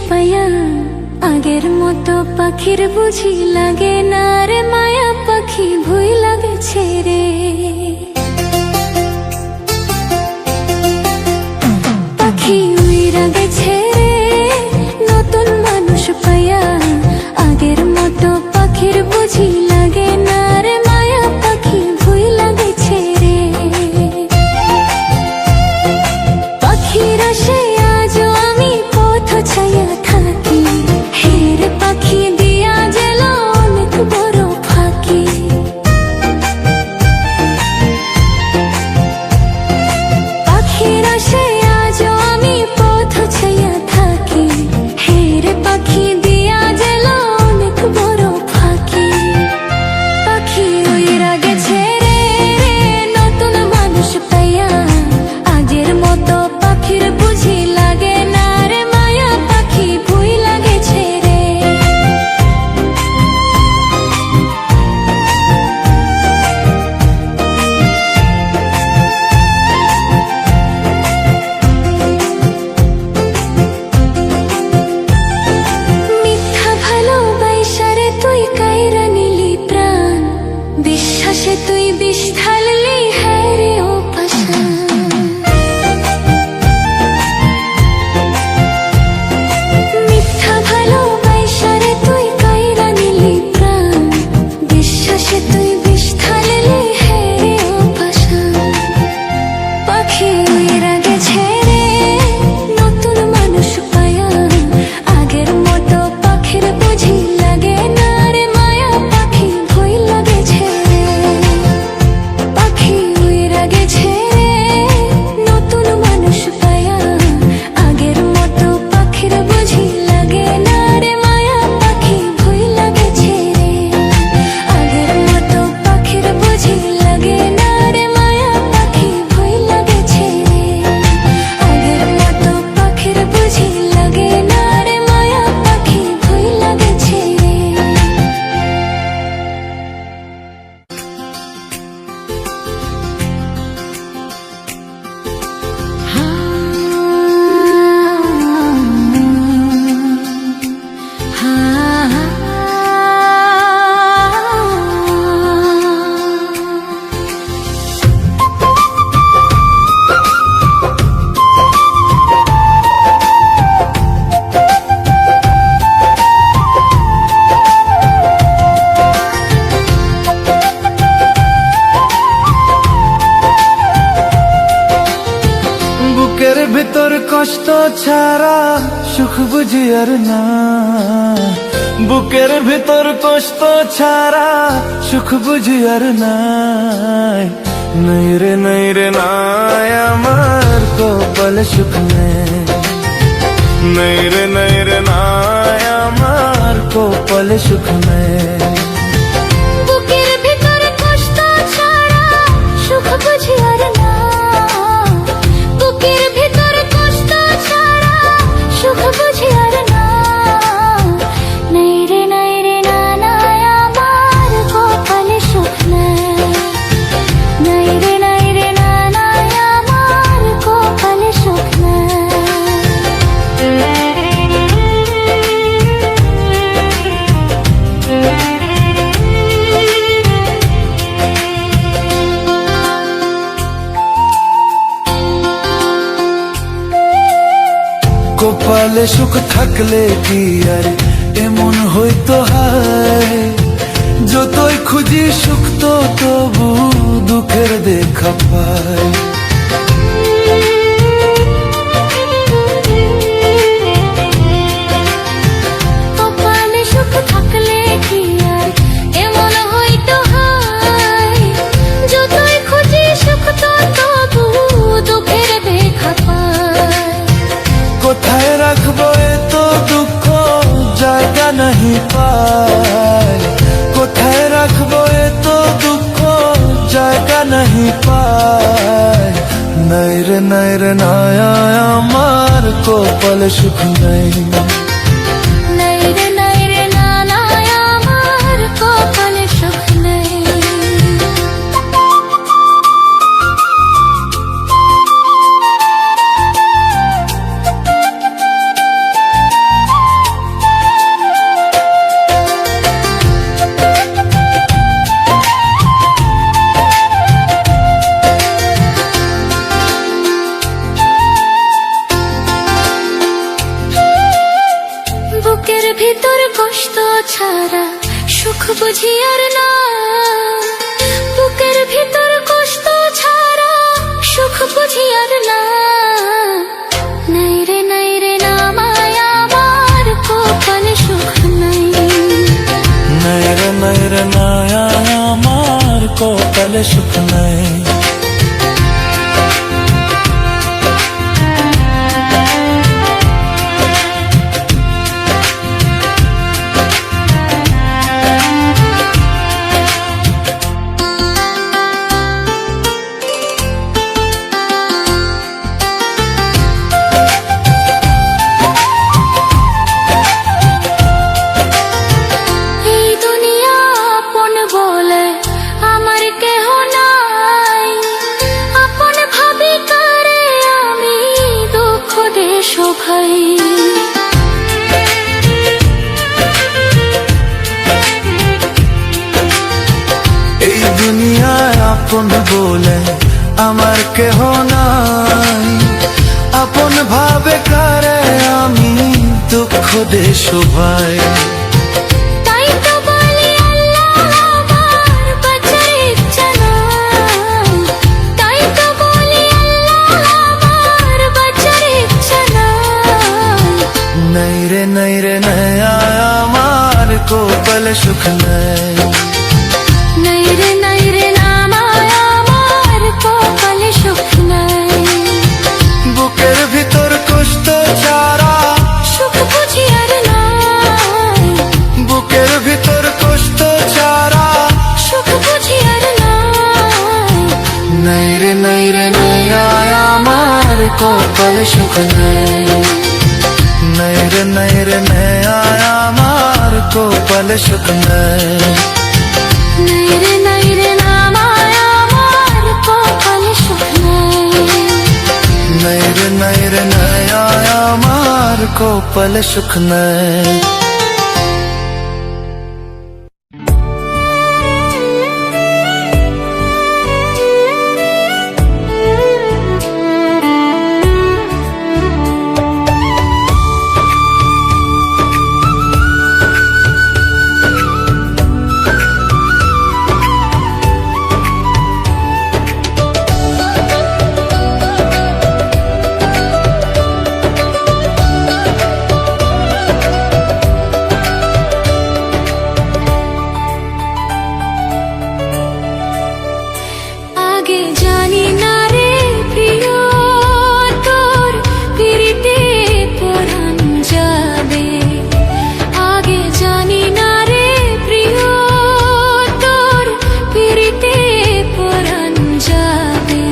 পায়া আগের মতো পাখির বুঝি লাগে না রে মায়া পাখি ভুই লাগেছে রে পাখি উইরা গেছে রে নতুন মানুষ পায়া আগের মতো পাখির বুঝি লাগে না রে মায়া পাখি ভুই লাগেছে রে পাখির আশে আজও আমি পথ ছায়া থাকি হের পাখি দিয়া গেল অনেক বড় ফাঁকি পাখির আশে আজও আমি পথ ছায়া থাকি হের পাখি দিয়া গেল অনেক বড় ফাঁকি পাখি উইরা গেছে রে নতুন মানুষ পাইয়া আগের মতো পাখির বুঝি লাগে না রে মায়া পাখি ভুই লাগেছে রে মিথ্যা ভালোবাসা রে তুই কাইরা নিলি প্রাণ বিশ্বাসে তুই বিষ ঢাললি হ্যাঁ রে ও পাষাণ মিথ্যা ভালোবাসা রে তুই কাইরা নিলি প্রাণ বিশ্বাসে তুই বিষ ঢাললি হ্যাঁ রে ও পাষাণ পাখি উইরা গেছে রে নতুন মানুষ পায়া আগের মতো পাখির বুঝি লাগে না রে মায়া পাখি ভুই লাগেছে রে পাখি উইরা গেছে রে নতুন মানুষ পায়া আগের মতো পাখির বুঝি লাগে না রে মায়া পাখি ভুই লাগেছে রে আগের মতো পাখির বুঝি লাগে না রে মায়া পাখি ভুই লাগেছে রে আগের মতো পাখির বুঝি লাগে না রে মায়া পাখি ভুই লাগেছে রে বুকের ভিতর কষ্ট ছাড়া সুখ বুঝি আর না বুকের ভিতর কষ্ট ছাড়া সুখ বুঝি আর নাই নাই রে নাই আমার কপালে সুখ নাই রে নাই আমার কপালে সুখ নেই বুকের ভিতর কষ্ট ছাড়া সুখ বুঝি আর না বুকের ভিতর কষ্ট ছাড়া সুখ বুঝি আর না নাই রে না আমার কপালে সুখ নাই রে না আমার কপালে সুখ কপালে সুখ থাকলে কি আর এমন হইতো হায় যতই খুঁজি সুখ তো তবু দুঃখের দেখা পায় কপালে সুখ থাকলে কি আর এমন হইতো হয় যতই খুঁজি সুখ তো তবু দুঃখের দেখা পায় কোথায় রাখবো এত দুঃখ জায়গা नहीं পায় কোথায় রাখবো এত দুঃখ জায়গা नहीं পায় নাই রে নাই আমার কপালে সুখ নাই নাই রে না আমার কপালে সুখ নেই ছাড়া সুখ বুঝি আর না, বুকের ভিতর কষ্ট ছাড়া সুখ বুঝি আর না। নাই রে নাই রে না মায়া আমার কপালে সুখ নাই। নাই রে নাই রে নাই আমার কপালে সুখ নাই। এই দুনিয়া আপন বলে আমার কেহ নাই, আপন ভাবি কারে আমি দুঃখ দেশ ভাই। এই দুনিয়ায় আপন বলে আমার কেহ নাই, আপন ভাবে কারে আমি দুঃখ দেশ ভাই। তাই তো বলি আল্লাহ আমার বাঁচার ইচ্ছা নাই, তাই তো বলি আল্লাহ আমার বাঁচার ইচ্ছা নাই। নাই রে নাই রে নাই আমার কপালে সুখ নাই। নাই রে নাই রে না মায়া আমার কপালে সুখ নাই। বুকের ভিতর কষ্ট ছাড়া সুখ বুঝি আর নাই, বুকের ভিতর কষ্ট ছাড়া সুখ বুঝি আর নাই। নাই রে নাই রে নাই আমার কপালে সুখ নাই। নাই রে নাই রে নাই আমার কপালে সুখ নাই। নাই রে নাই রে না মায়া আমার কপালে সুখ নাই। নাই রে নাই রে নাই আমার কপালে সুখ নাই। আগে জানি না রে প্রিয় তোর পিরিতে পরাণ যাবে, আগে জানি না রে প্রিয় তোর পিরিতে পরাণ যাবে।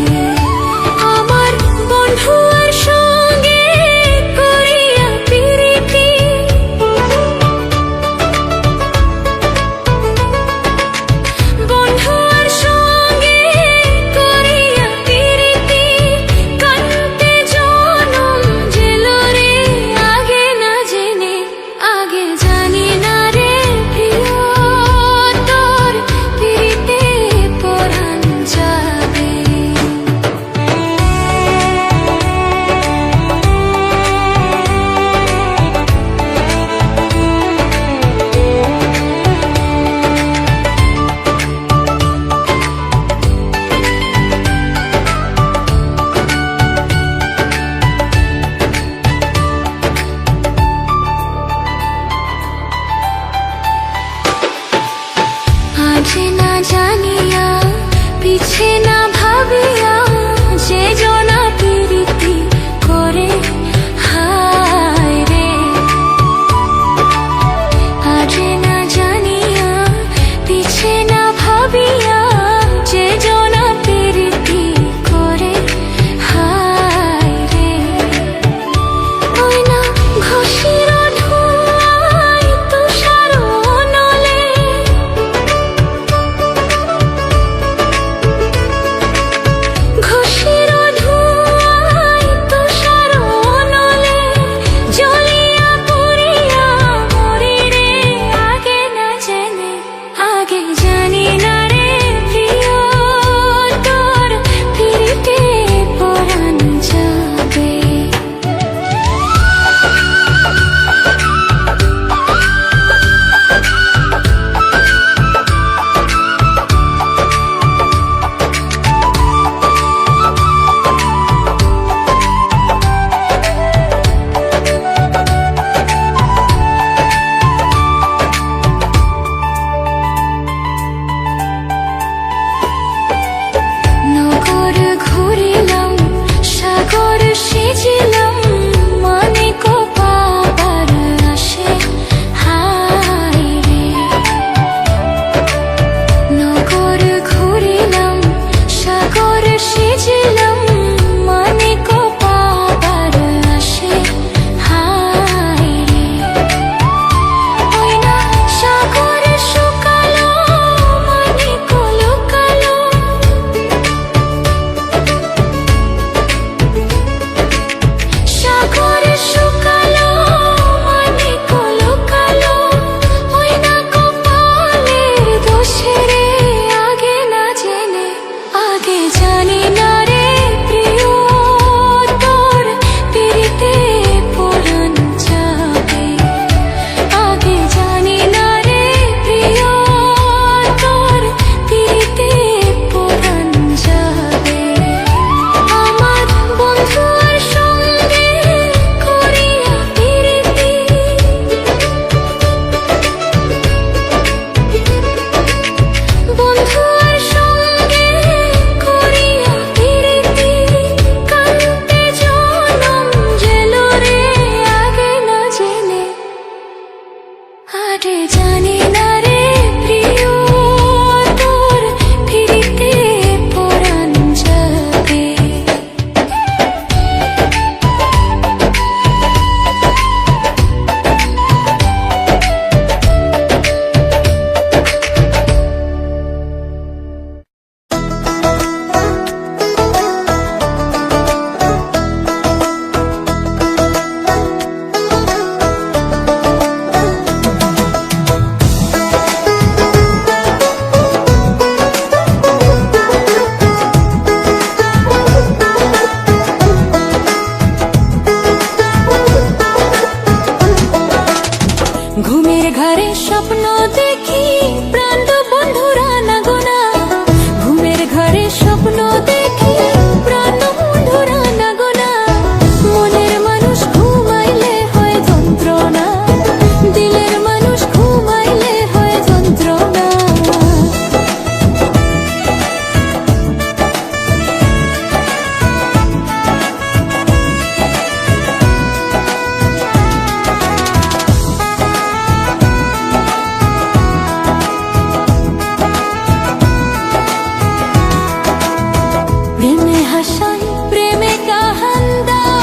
আমার বন্ধু আর সঙ্গে করিয়া পিরিতি, বন্ধু আর সঙ্গে করিয়া পিরিতি, কান্তে জনম জেল রে আগে না জেনে। আগে জানি না রে প্রিয় তোর পিরিতে পরাণ যাবে। আজ না জানিয়া পিছে না ভাবিয়া যে জনা পিরিতি করে হায় রে। আজ না জানিয়া পিছে না ভাবিয়া যে জনা পিরিতি করে হায় রে। ওই না ঘষির ধোঁয়ায় তুষার নলে, ঘটে জানি না রে প্রিয়, তোর ফিরিতে পরাণ যাবে। ঘুমের ঘরে স্বপ্ন দেখি প্রাণ বন্ধুরা না গোনা, ঘুমের ঘরে স্বপ্ন দেখি প্রাণ বন্ধুরা না গোনা। মনের মানুষ ঘুমাইলে হয় যন্ত্রণা, দিলের মানুষ ঘুমাইলে হয় যন্ত্রণা। প্রেমে হাসাই প্রেমে কাহান্দায়,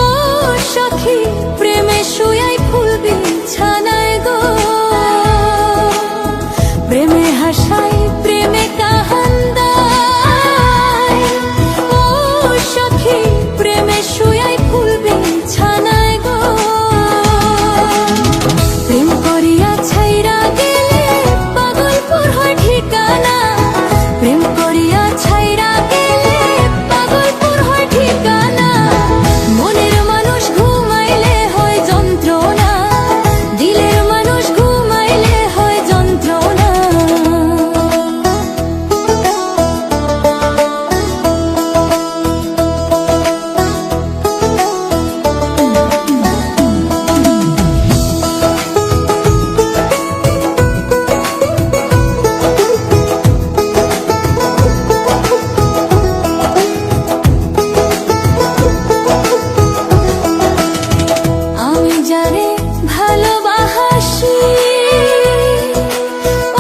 ও সখী প্রেমে শুয়াই ফুল বিছানায় গো। প্রেমে হাসাই প্রেমে কাহান্দায়, ও সখী প্রেমে শুয়াই ফুল বিছানায় গো। প্রেম করিয়া ছাইরা গেলে পাগলপুর হয় ঠিকানা, প্রেম করিয়া ছাইরা গেলে পাগলপুর হয় ঠিকানা। মনের মানুষ ঘুমাইলে হয় যন্ত্রণা, দিলের মানুষ ঘুমাইলে হয় যন্ত্রণা। আমি যারে ভালোবাসি,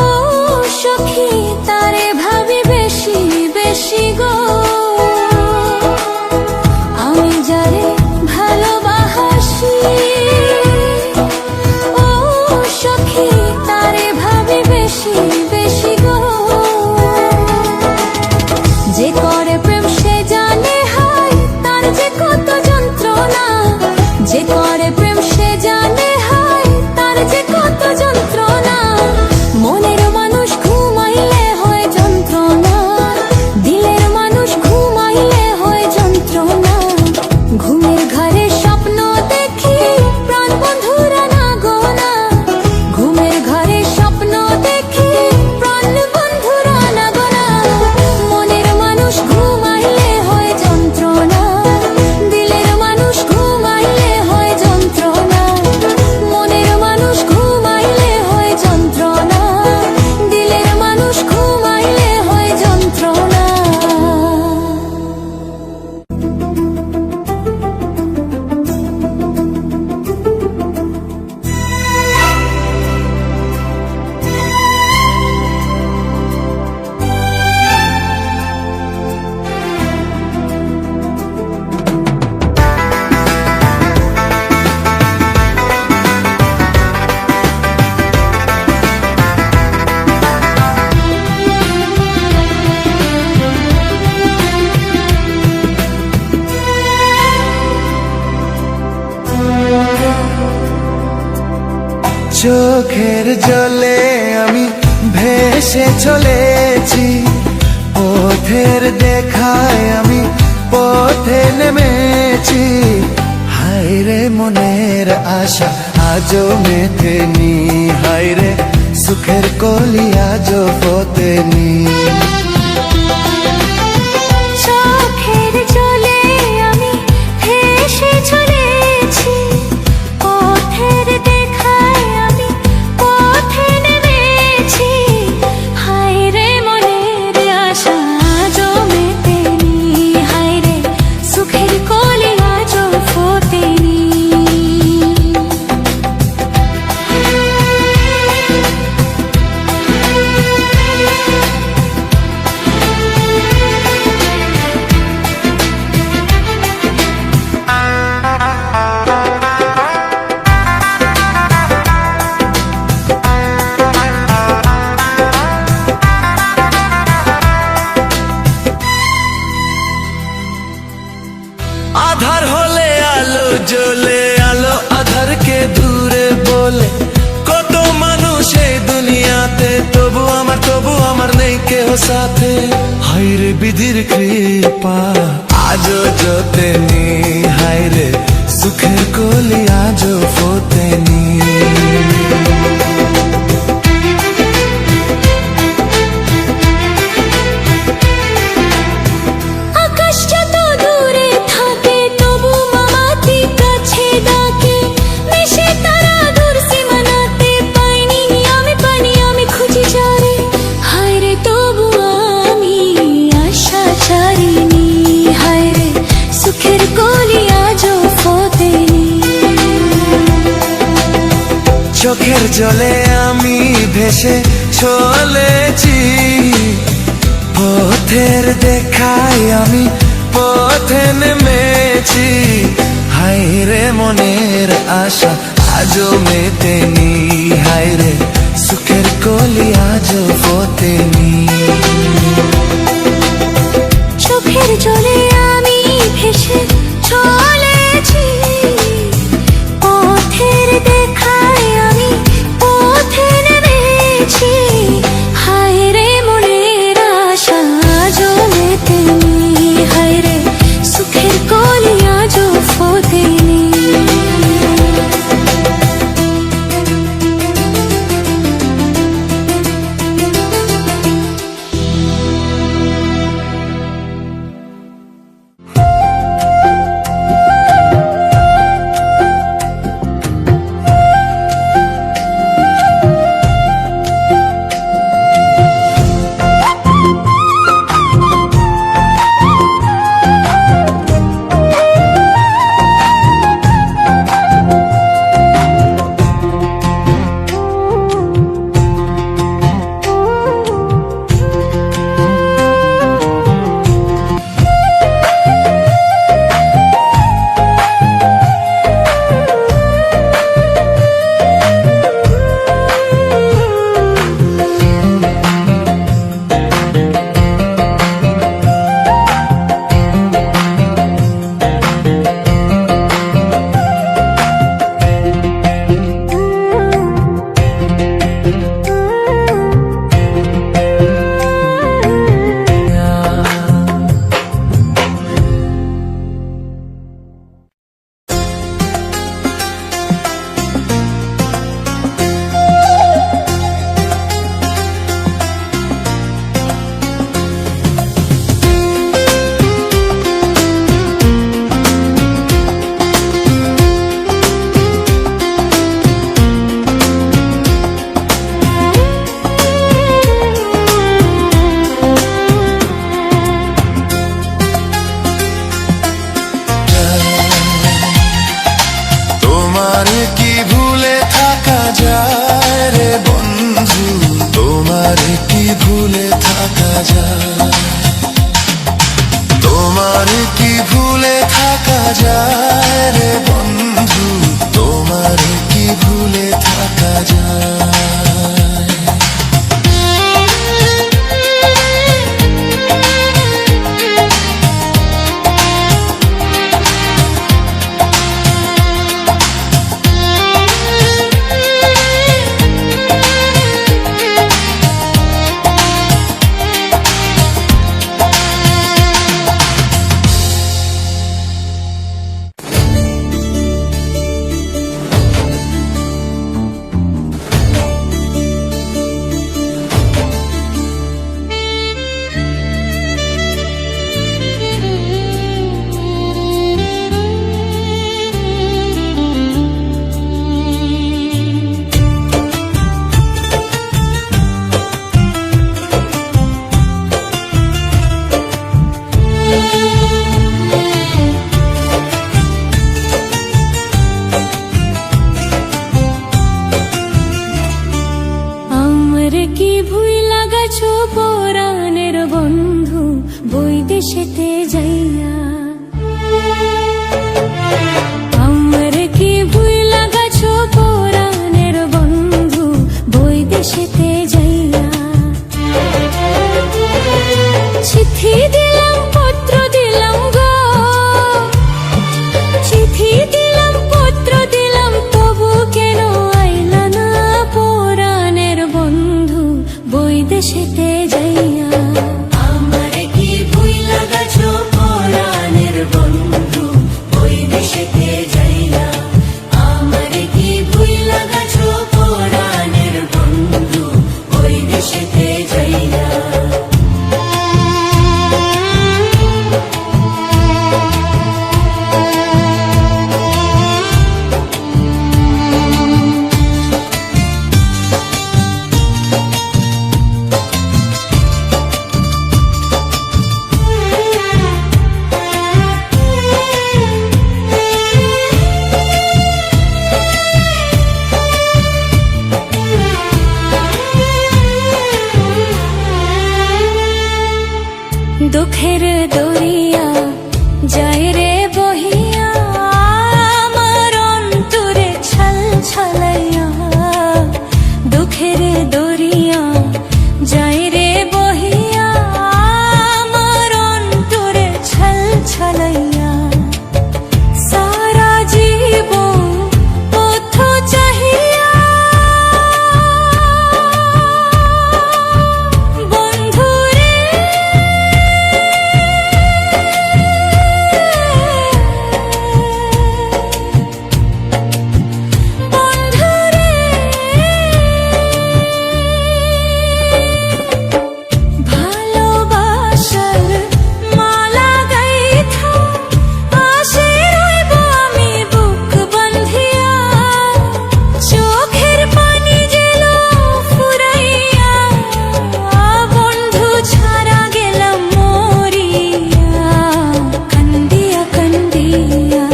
ও সখী তারে ভাবি বেশি বেশি গো। আমি যারে ভালোবাসি, ও সখী তারে ভাবি বেশি বেশি গো। যে করে প্রেম সে জানে হয় তার যে কত যন্ত্রণা, যে করে প্রেম সে জানে হয় তার যে কত যন্ত্রণা। মনের মানুষ ঘুমাইলে হয় যন্ত্রণা, দিলের মানুষ ঘুমাইলে হয় যন্ত্রণা। ঘুমের ঘরে স্বপ্ন দেখি প্রাণ বন্ধুরা না গোনা, ঘুমের ঘরে স্বপ্ন দেখি প্রাণ বন্ধুরা না গোনা। মনের মানুষ ঘুমাইলে হয় যন্ত্রণা, দিলের মানুষ ঘুমাইলে হয় যন্ত্রণা। মনের মানুষ ঘুমাইলে হয় যন্ত্রণা, দিলের মানুষ ঘুমাইলে হয় যন্ত্রণা। চোখের জলে আমি ভেসে চলেছি, পথের দেখায় আমি পথে নেমেছি। হায়রে মনের আশা আজও মেটেনি, হায়রে সুখের কলি আজও ফোটেনি। চোখের জলে আমি ভেসে চলেছি, পথের দেখায় আমি পথে নেমেছি। হায়রে মনের আশা আজও মেটেনি, হায়রে সুখের কলি আজও ফোটেনি। সেই দুনিয়াতে, তবু আমার নেই কেহ সাথে। হায়রে বিধির কৃপা আজও জোতেনি, হায়রে সুখের কলি আজও ফোতেনি। আকাশ যত দূরে থাকে তবু মামাতি কাছে ডাকে, মিশে তারা দূর সীমানাতে পাইনি আমি খুঁজি যারে। হায়রে তবু আমি আশা ছাড়িনি, হায়রে সুখের কলি আজও ফোতেনি। চোখের জলে আমি ভেসে চলেছি, পথের দেখাই আমি পথে নেমেছি। হায়রে মনের আশা আজও মেটেনি, হায়রে সুখের কলি আজও ফোতেনি। চোখের জলে আমি ভেসে চলেছি, পথের দেখায় আমি পথে নেমেছি। হায়রে মনের আশা আজও মেটেনি, হায়রে সুখের কলি আজও ফোতেনি। দেশেতে যাইয়া আমার কি ভুইলা গাছো পরাণের বন্ধু বই দেশেতে যাইয়া চিঠি দিলাম পত্র দিলাম গো চিঠি দিলাম পত্র দিলাম তবু কেন আইলা না পরাণের দুঃখের দরিয়া যায় রে বহিয়া আমার অন্তরে ছল ছলাইয়া দুঃখের দরিয়া যায় রে বহিয়া আমার অন্তরে ছল ছলাইয়া সারা জীবন পথ চাহিয়া বন্ধুরে বন্ধুরে ভালোবাসার মালা গাইথা আসে রইব আমি বুক বাঁধিয়া চোখের পানি জেলো ফুরাইয়া বন্ধু ছাড়া গেলাম মরিয়া কান্দিয়া কান্দিয়া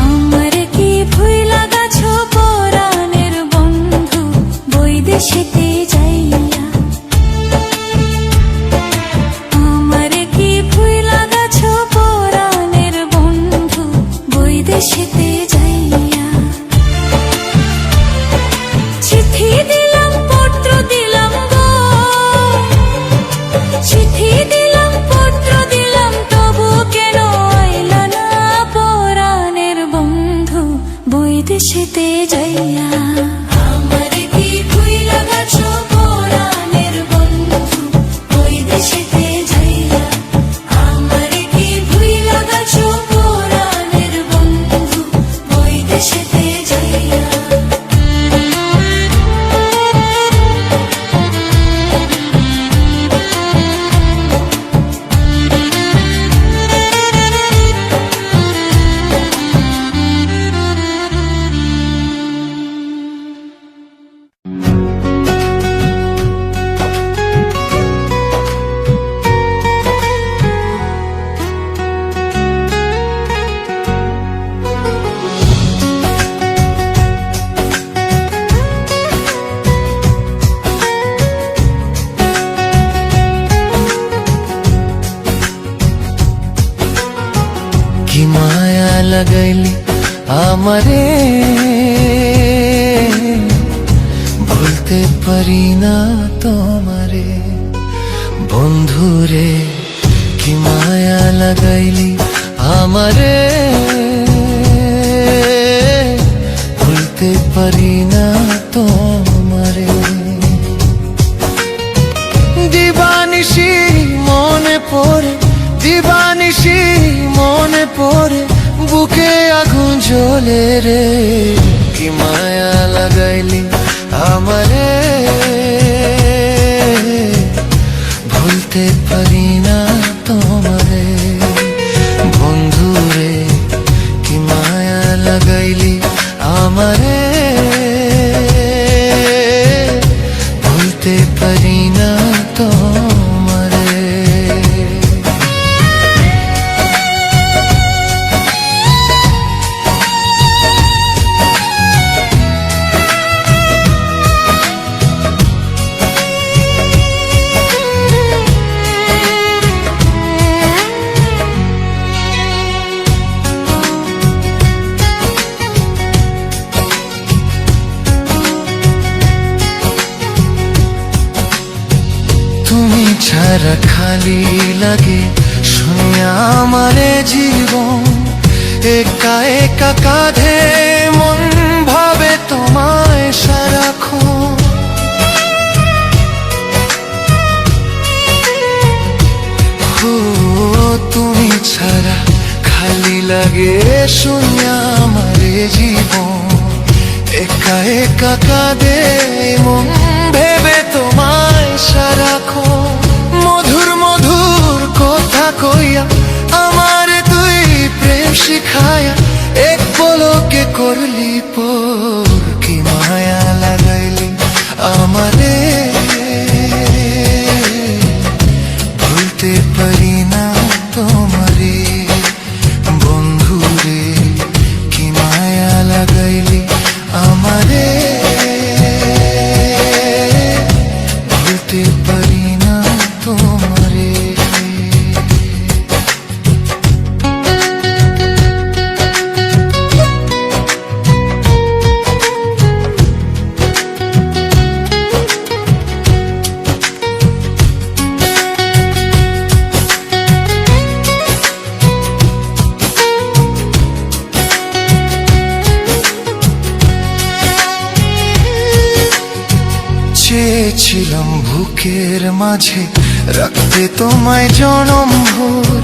আমার কি ভুইলা গাছো পরাণের বন্ধু বৈদেশেতে যাইয়া আমার কি ভুইলা গাছো পরাণের বন্ধু বৈদেশেতে যাইয়া চিঠি দিলাম পত্র দিলাম গো চিঠি দিলাম পত্র দিলাম তবু কেন আইলা না পরাণের বন্ধু বৈদেশেতে যাইয়া আমার কি ভুইলা গাছো পরাণের বন্ধু বৈদেশেতে যাইয়া আমার কি ভুইলা গাছো পরাণের বন্ধু বৈদেশেতে যাইয়া কি মায়া লাগাইলি আমারে ভুলতে পারি না তোমারে বন্ধুরে কি মায়া লাগাইলি আমারে ভুলতে পারি না তোমারে দিবানিশি মনে পড়ে দিবানিশি মনে পড়ে বুকে আগুন জ্বলে রে কি মায়া লাগাইলি আমারে ভুলতে পারি না তোমারে বন্ধুরে কি মায়া লাগাইলি আমারে ভুলতে পারি না তোমারে তুমি ছাড়া খালি লাগে শুনিয়া আমারে জীবন একা একা কাঁধে মন ভাবে তোমায় সারাক্ষণ ও তুমি ছাড়া খালি লাগে শুনিয়া আমারে জীবন একা একা কাঁধে মন ভেবে তোমায় সারাক্ষণ মধুর মধুর কথা কইয়া আমার তুই প্রেম শিখায়া এক পলকে করলি পর কি মায়া লাগাইলি আমারে ভুলতে পারি না তোমারে বন্ধুরে কি মায়া লাগাইলি আমারে ভুলতে পারি না চেয়েছিলাম বুকের মাঝে রাখতে তোমায় জনম ভোর,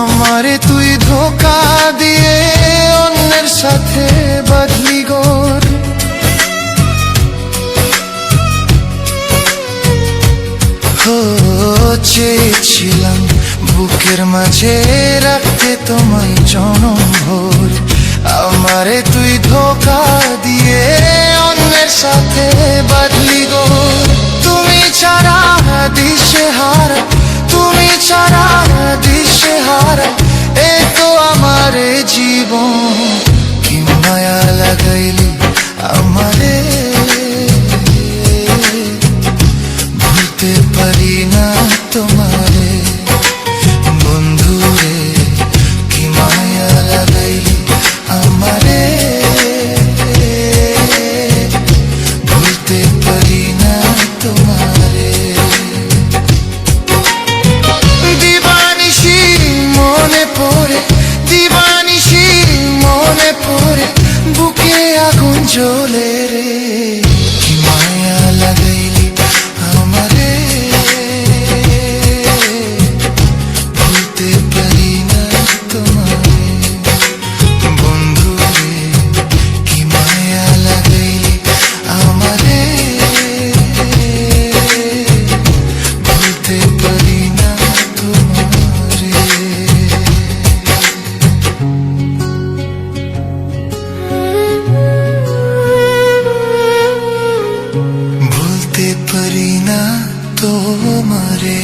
আমারে তুই ধোকা দিয়ে অন্যের সাথে বাঁধলি গোর। চেয়েছিলাম বুকের মাঝে রাখতে তোমায় জনম ভোর, আমারে তুই ধোকা দিয়ে অন্যের সাথে বাঁধলি গো। তুমি ছাড়া দিশেহারা, তুমি ছাড়া দিশেহারা, এ তো আমার জীবন। কি মায়া লাগাইলি আমারে, ভুলতে পারি না তোমারে বন্ধু রে। কি মায়া লাগাইলি আমারে, ভুলতে পারি না তোমারে। দিবানিশি মনে পড়ে, দিবানিশি মনে পড়ে, বুকে আগুন জ্বলে রে। কি মায়া লাগাইলি আমারে, ভুলতে পারি না তোমারে বন্ধু রে। কি মায়া লাগাইলি আমারে, ভুলতে পারি না তোমারে। ভুলতে পারি না তোমারে।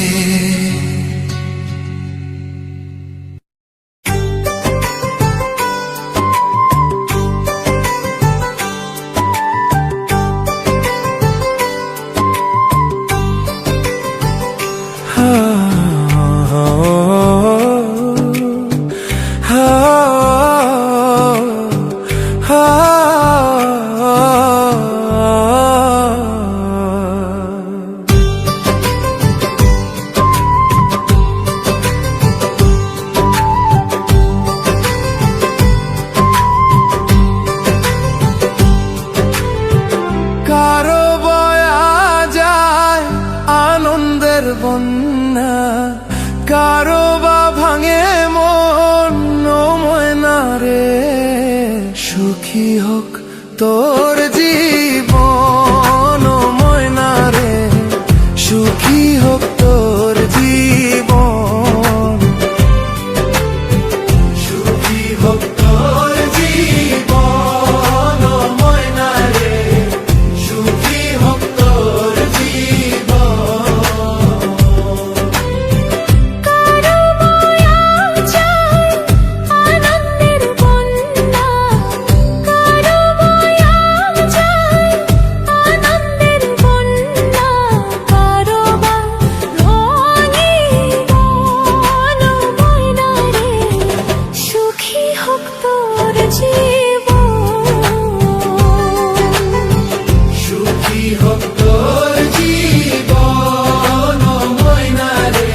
কারো বয়া যায় আনন্দের বন্যা, কারো বা ভাঙে মন ময়না রে। সুখী হোক তোর জীবন ময়না রে, সুখী হোক তোর জীবন, সুখী হোক তোর জীবন ময়না রে, সুখী হোক তোর জীবন। কারো বয়া যায় আনন্দের বন্যা, কারো বয়া যায় আনন্দের বন্যা, কারো বা রঙে মন ময়না রে। সুখী হোক তোর জীবন, সুখী হোক তোর জীবন ময়না রে,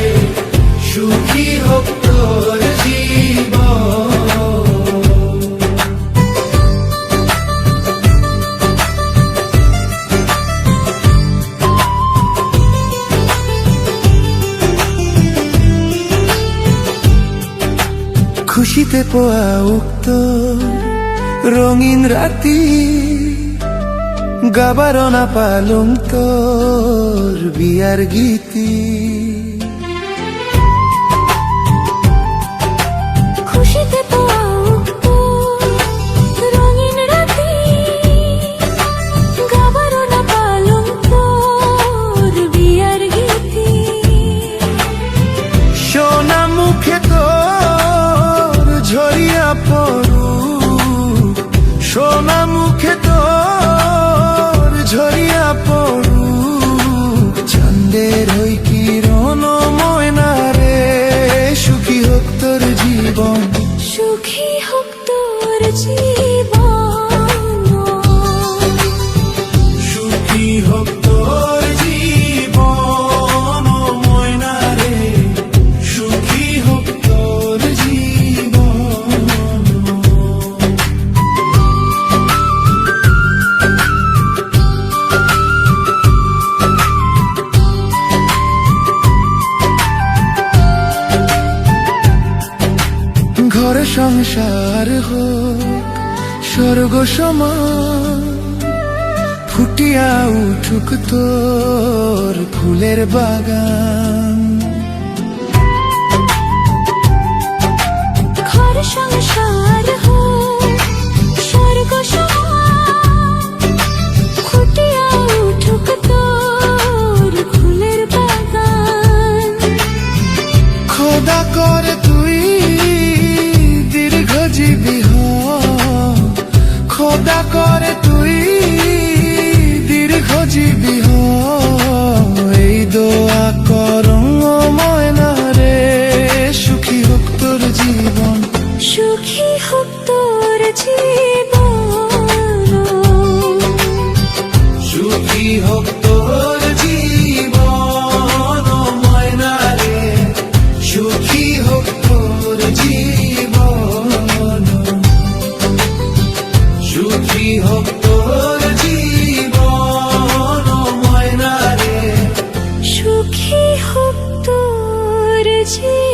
সুখী হোক তোর জীবন। খুশিতে পোয়া উক্ত রঙিন রাতি, গাবার না পালুম তোর বিয়ার গীতি। খুশিতে পাওয়া উক্ত রঙিন রাতি, গাবারো না পালুম তোর বিয়ার গীতি। সোনা মুখে তোর ঝরিয়া পড়ু, সোনা মুখে তোর ঝরিয়া পড়ু, চাঁদের ওই কিরণ সংসার হোক স্বর্গ সমান, ফুটিয়া উঠুক তোর ফুলের বাগান। ঘর সংসার হোক স্বর্গ সমান, ফুটিয়া উঠুক তোর ফুলের বাগান। খোদা করে তুই দীর্ঘজীবী হ, খোদা করে তুই দীর্ঘজীবী হ, এই দোয়া করো ময়না রে, সুখী হোক তোর জীবন, সুখী হোক তোর জীবন, সুখী হোক তোর জীবন ময়না রে, সুখী হোক তোর জীবন, সুখী হোক তোর জীবন ময়না রে, সুখী হোক তোর জীবন।